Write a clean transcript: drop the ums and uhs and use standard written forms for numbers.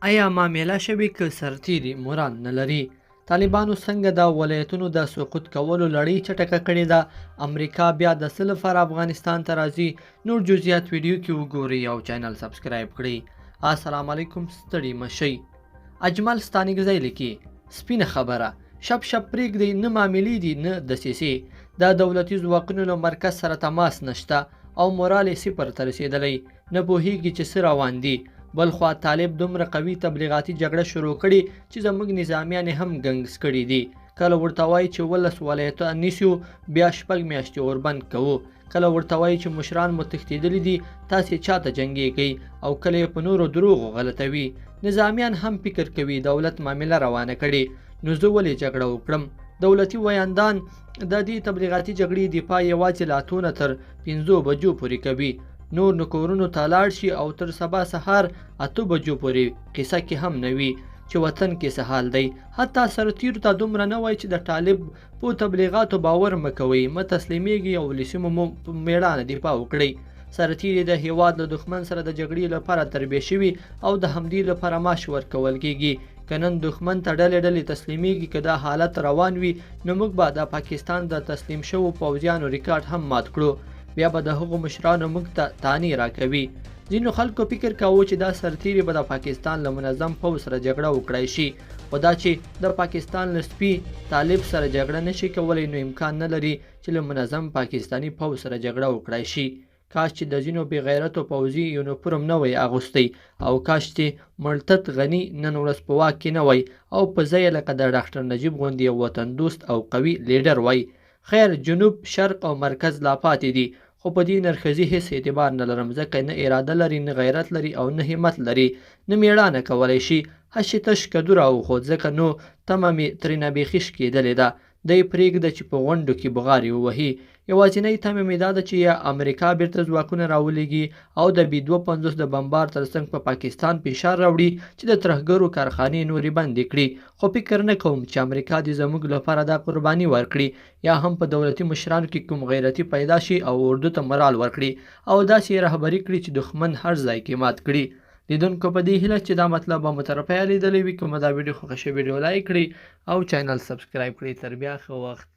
آیا معامله شوې که سرتیري مورال نه لري؟ طالبانو څنګه د ولایتونو د سقوط کولو لړۍ چټکه کړې ده؟ امریکا بیا د څه لپاره افغانستان ته راځي؟ نور جزئیات ویډیو کې وګورئ او چینل سبسکرایب کړئ. السلام علیکم، ستړي مشئ. اجمل ستانکزی لیکي سپینه خبره، شپ شپ پرېږدئ، نه معاملې دي نه دسیسې. د دولتي ځواکونو له مرکز سره تماس نشته او مورال یې صفر ته رسېدلی، نه پوهېږي چې څه روان دي. بل خوا طالب دومره قوي تبلیغاتي جګړه شروع کړي چې زموږ نظامیان هم ګنګس کړي دي. کله ورته وایي چې 12 ولایته نیسو، بیا 6 میاشتې اوربند کوو. کله ورته وایي چې مشران مو تښتېدلي دي، تاسې چاته جنګېږئ، او کله یې په نورو دروغو غلطوي. نظامیان هم فکر کوي دولت معامله روانه کړي، نو زه ولې جګړه وکړم؟ دولتي ویاندان د دې تبلیغاتي جګړې دفاع یوازې لا تونه تر 5 بجو پورې کوي. نور نو کورونو ته لاړ شي او تر سبا سهار 8 بجو پورې قصه کې هم نه وي چې وطن کې څه حال دی. حتی سرتیرو ته دومره نه وایي چې د طالب په تبلیغاتو باور مه کوئ، مه تسلیمیږئ او له سیمو مو په میړانه دفاع وکړئ. سرتیري د هیواد له دښمن سره د جګړې لپاره تربیه شوي او د همدې لپاره معاش ورکول کیږي. که نن دښمن ته ډلې ډلې تسلیمیږي، که دا حالت روان وي، نو موږ به د پاکستان د تسلیم شوو پوځیانو ریکارډ هم مات کړو. بیا به د هغو مشرانو موږ ته تانې راکوي. ځینو خلکو فکر کاوه چې دا سرتیري به د پاکستان له منظم پوځ سره جګړه وکړای شي، خو دا چې د پاکستان له سپي طالب سره جګړه نشي کولی، نو امکان نه لري چې له منظم پاکستاني پوځ سره جګړه وکړای شي. کاش چې د ځینو بې غیرتو پوځي یونیفورم نه وی اغوستی، او کاش چې مرتد غني نن ورځ په واک کې نه وی او په ځای لکه د ډاکټر نجیب غوندې یو وطن دوست او قوي لیډر وی. خیر، جنوب، شرق او مرکز لا پاتې دي، خو په دې نرخزي هیڅ اعتبار نه لرم، ځکه نه اراده لري، نه غیرت لري او نه همت لري، نه میړانه کولی شي. هسې تش کدو راوخوت، ځکه نو تمه مې ترېنه بیخي شکېدلې ده. دی پرېږده چې په غونډو کې بغارې ووهي. یوازینۍ تمه مې دا ده چې یا امریکا بیرته ځواکونه راولېږي او د B-52 د بمبار ترڅنګ په پاکستان فشار راوړي چې د ترهګرو کارخانې نورې بندې کړي. خو فکر نه کوم چې امریکا دې زموږ لپاره دا قرباني ورکړي، یا هم په دولتي مشرانو کې کوم غیرتي پیدا شي او اردو ته مورال ورکړي او داسې رهبري کړي چې دښمن هر ځای کې مات کړي. لیدونکو په دې هیله چې دا مطلب به مو طرفه لیدلی وي. که مو دا ویډیو خوښه شوې، ویډیو لایک کړئ او چینل سبسکرایب کړئ. تر بیا ښه وخت.